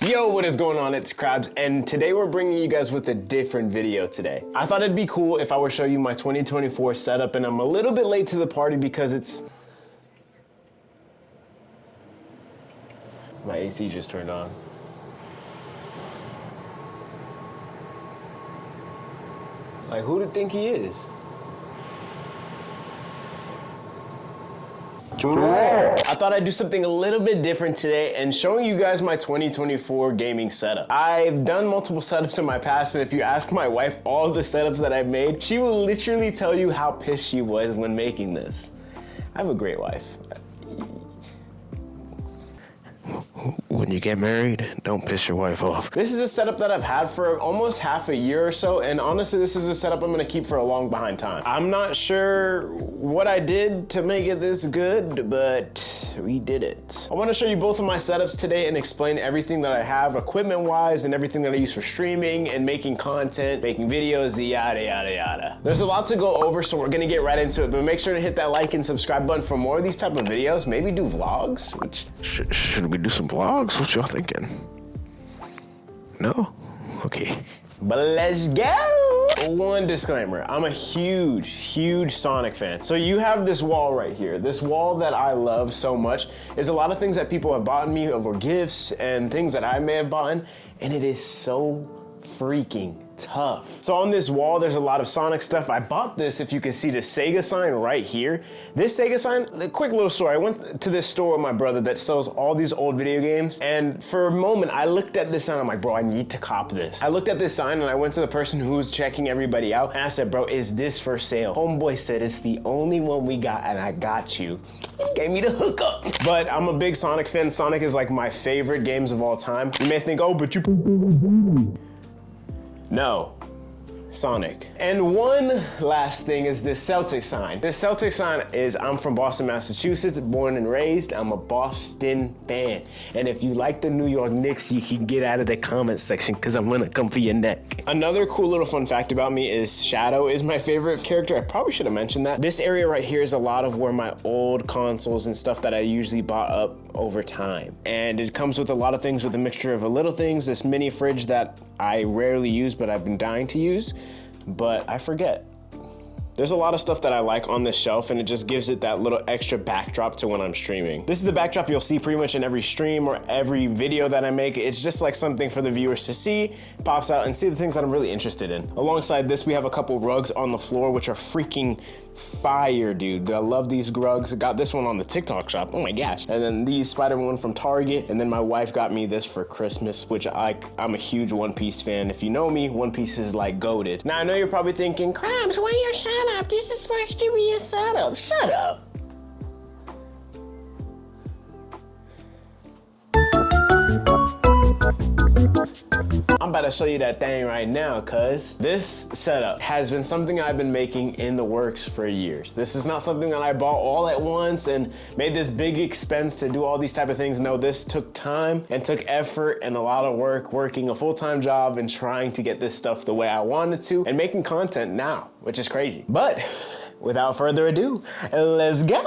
Yo, what is going on? It's Krabs, and today we're bringing you guys with a different video today. I thought it'd be cool if I would show you my 2024 setup, and I'm a little bit late to the party because it's... My AC just turned on. Like, who do you think he is? I thought I'd do something a little bit different today and showing you guys my 2024 gaming setup. I've done multiple setups in my past, and if you ask my wife all the setups that I've made, she will literally tell you how pissed she was when making this. I have a great wife. When you get married, don't piss your wife off. This is a setup that I've had for almost half a year or so, and honestly, this is a setup I'm gonna keep for a long behind time. I'm not sure what I did to make it this good, but we did it. I wanna show you both of my setups today and explain everything that I have equipment-wise and everything that I use for streaming and making content, making videos, yada, yada, yada. There's a lot to go over, so we're gonna get right into it, but make sure to hit that like and subscribe button for more of these type of videos. Maybe do vlogs, which... Should we do some vlogs? What y'all thinking? No? Okay. But let's go! One disclaimer, I'm a huge Sonic fan. So you have this wall right here. This wall that I love so much is a lot of things that people have bought me over gifts and things that I may have bought, and it is so freaking tough. So on this wall, there's a lot of Sonic stuff. I bought this, if you can see the Sega sign right here. This Sega sign, a quick little story. I went to this store with my brother that sells all these old video games, and for a moment, I looked at this sign, I'm like, bro, I need to cop this. I looked at this sign and I went to the person who was checking everybody out, and I said, bro, is this for sale? Homeboy said, it's the only one we got, and I got you. He gave me the hookup. But I'm a big Sonic fan. Sonic is like my favorite games of all time. You may think, oh, but you... No, Sonic. And one last thing is this Celtic sign. This Celtic sign is, I'm from Boston, Massachusetts, born and raised. I'm a Boston fan. And if you like the New York Knicks, you can get out of the comment section because I'm gonna come for your neck. Another cool little fun fact about me is Shadow is my favorite character. I probably should have mentioned that. This area right here is a lot of where my old consoles and stuff that I usually bought up over time. And it comes with a lot of things with a mixture of little things, this mini fridge that I rarely use, but I've been dying to use, but I forget. There's a lot of stuff that I like on this shelf, and it just gives it that little extra backdrop to when I'm streaming. This is the backdrop you'll see pretty much in every stream or every video that I make. It's just like something for the viewers to see, it pops out and see the things that I'm really interested in. Alongside this, we have a couple rugs on the floor, which are freaking fire, dude. I love these rugs. I got this one on the TikTok shop. Oh my gosh. And then these Spider-Man from Target. And then my wife got me this for Christmas, which I'm a huge One Piece fan. If you know me, One Piece is like goated. Now I know you're probably thinking, Krabs, why you shut up? This is supposed to be a setup. Shut up. I'm about to show you that thing right now, cuz this setup has been something I've been making in the works for years. This is not something that I bought all at once and made this big expense to do all these type of things. No, this took time and took effort and a lot of work, working a full-time job and trying to get this stuff the way I wanted to and making content now, which is crazy. But without further ado, let's go.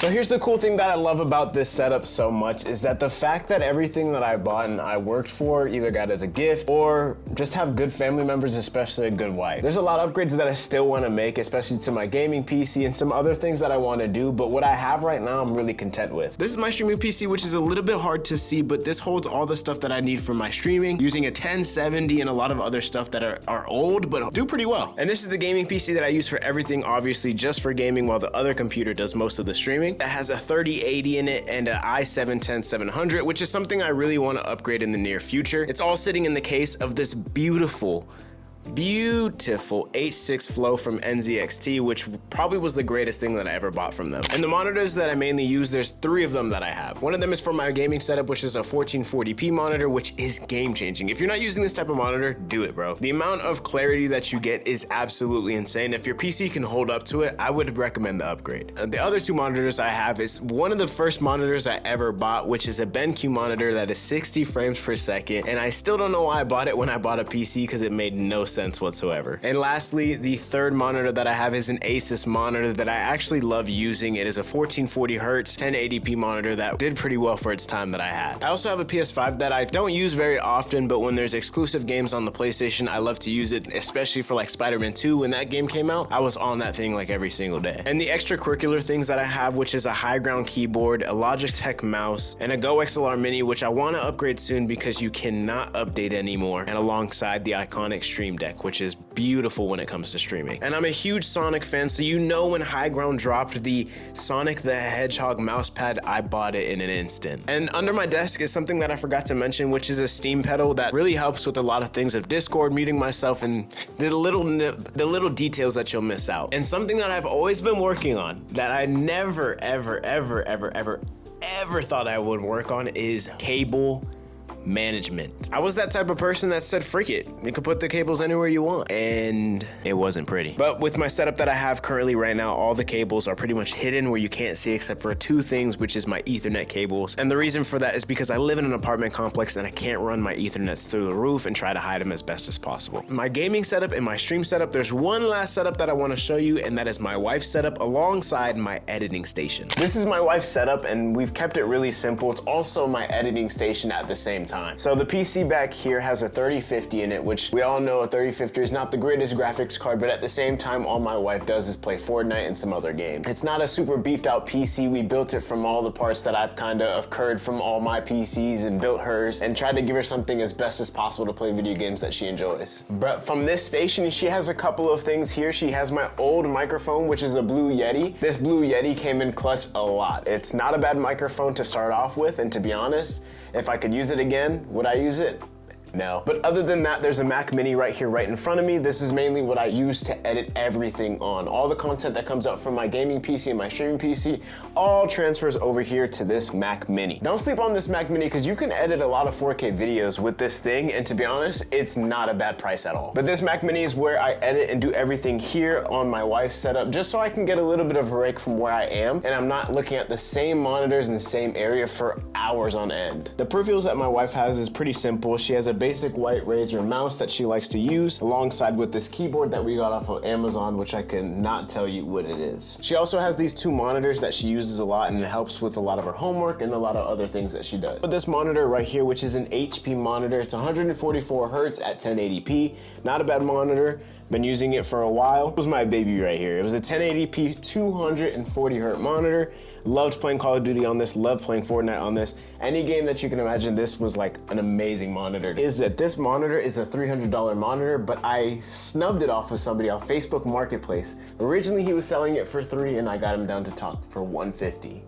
Here's the cool thing that I love about this setup so much is that the fact that everything that I bought and I worked for either got as a gift or just have good family members, especially a good wife. There's a lot of upgrades that I still want to make, especially to my gaming PC and some other things that I want to do, but what I have right now I'm really content with. This is my streaming PC, which is a little bit hard to see, but this holds all the stuff that I need for my streaming, using a 1070 and a lot of other stuff that are old, but do pretty well. And this is the gaming PC that I use for everything, obviously just for gaming, while the other computer does most of the streaming. It has a 3080 in it and an i7-10700, which is something I really want to upgrade in the near future. It's all sitting in the case of this beautiful beautiful H6 Flow from NZXT, which probably was the greatest thing that I ever bought from them. And the monitors that I mainly use, there's 3 of them that I have. One of them is for my gaming setup, which is a 1440p monitor, which is game changing. If you're not using this type of monitor, do it, bro. The amount of clarity that you get is absolutely insane. If your PC can hold up to it, I would recommend the upgrade. The other 2 monitors I have is one of the first monitors I ever bought, which is a BenQ monitor that is 60 frames per second. And I still don't know why I bought it when I bought a PC, because it made no sense whatsoever. And lastly, the third monitor that I have is an Asus monitor that I actually love using. It is a 1440 Hertz 1080p monitor that did pretty well for its time that I had. I also have a PS5 that I don't use very often, but when there's exclusive games on the PlayStation, I love to use it, especially for like Spider-Man 2. When that game came out, I was on that thing like every single day. And the extracurricular things that I have, which is a high ground keyboard, a Logitech mouse, and a Go XLR Mini, which I want to upgrade soon because you cannot update anymore, and alongside the iconic Stream Deck, which is beautiful when it comes to streaming. And I'm a huge Sonic fan, so you know when High Ground dropped the Sonic the Hedgehog mousepad, I bought it in an instant. And under my desk is something that I forgot to mention, which is a Steam pedal that really helps with a lot of things of Discord, muting myself, and the little details that you'll miss out. And something that I've always been working on that I never, ever thought I would work on is cable management. I was that type of person that said, freak it, you can put the cables anywhere you want, and it wasn't pretty. But with my setup that I have currently right now, all the cables are pretty much hidden where you can't see except for 2 things, which is my Ethernet cables. And the reason for that is because I live in an apartment complex and I can't run my Ethernets through the roof and try to hide them as best as possible. My gaming setup and my stream setup, there's one last setup that I want to show you, and that is my wife's setup alongside my editing station. This is my wife's setup, and we've kept it really simple. It's also my editing station at the same time. So the PC back here has a 3050 in it, which we all know a 3050 is not the greatest graphics card, but at the same time, all my wife does is play Fortnite and some other games. It's not a super beefed out PC. We built it from all the parts that I've kind of occurred from all my PCs and built hers and tried to give her something as best as possible to play video games that she enjoys. But from this station, she has a couple of things here. She has my old microphone, which is a Blue Yeti. This Blue Yeti came in clutch a lot. It's not a bad microphone to start off with, and to be honest, if I could use it again, would I use it? No. But other than that, there's a Mac Mini right here, right in front of me. This is mainly what I use to edit everything on. All the content that comes out from my gaming PC and my streaming PC all transfers over here to this Mac Mini. Don't sleep on this Mac Mini, because you can edit a lot of 4K videos with this thing, and to be honest, it's not a bad price at all. But this Mac Mini is where I edit and do everything here on my wife's setup, just so I can get a little bit of a break from where I am, and I'm not looking at the same monitors in the same area for hours on end. The peripherals that my wife has is pretty simple. She has a basic white Razer mouse that she likes to use, alongside with this keyboard that we got off of Amazon, which I cannot tell you what it is. She also has these 2 monitors that she uses a lot, and it helps with a lot of her homework and a lot of other things that she does. But this monitor right here, which is an HP monitor, it's 144 Hertz at 1080p. Not a bad monitor. Been using it for a while. It was my baby right here. It was a 1080p 240 Hz monitor. Loved playing Call of Duty on this, loved playing Fortnite on this. Any game that you can imagine, this was like an amazing monitor. Is that this monitor is a $300 monitor, but I snubbed it off of somebody on Facebook Marketplace. Originally he was selling it for $3, and I got him down to talk for $150.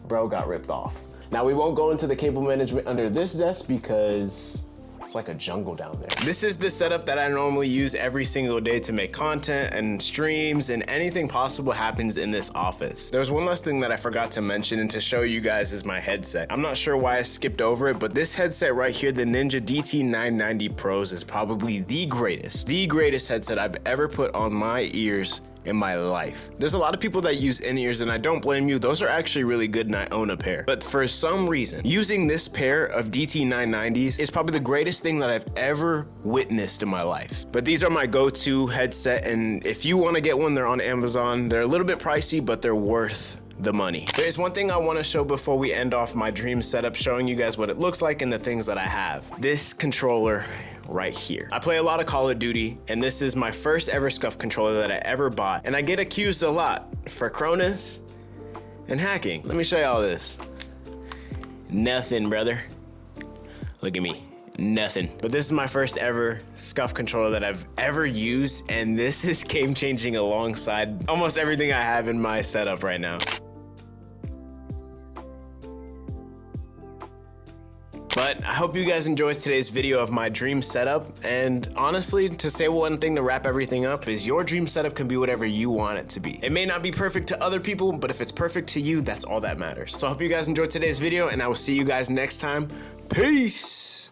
Bro got ripped off. Now we won't go into the cable management under this desk because it's like a jungle down there. This is the setup that I normally use every single day to make content and streams, and anything possible happens in this office. There's one last thing that I forgot to mention and to show you guys is my headset. I'm not sure why I skipped over it, but this headset right here, the Ninja DT990 Pros, is probably the greatest headset I've ever put on my ears in my life. There's a lot of people that use in-ears, and I don't blame you. Those are actually really good, and I own a pair. But for some reason, using this pair of DT990s is probably the greatest thing that I've ever witnessed in my life. But these are my go-to headset, and if you want to get one, they're on Amazon. They're a little bit pricey, but they're worth the money. There's one thing I want to show before we end off my dream setup, showing you guys what it looks like and the things that I have. This controller right here. I play a lot of Call of Duty, and this is my first ever SCUF controller that I ever bought, and I get accused a lot for Cronus and hacking. Let me show you all this. Nothing, brother. Look at me. Nothing. But this is my first ever SCUF controller that I've ever used, and this is game changing alongside almost everything I have in my setup right now. But I hope you guys enjoyed today's video of my dream setup. And honestly, to say one thing to wrap everything up is your dream setup can be whatever you want it to be. It may not be perfect to other people, but if it's perfect to you, that's all that matters. So I hope you guys enjoyed today's video, and I will see you guys next time. Peace.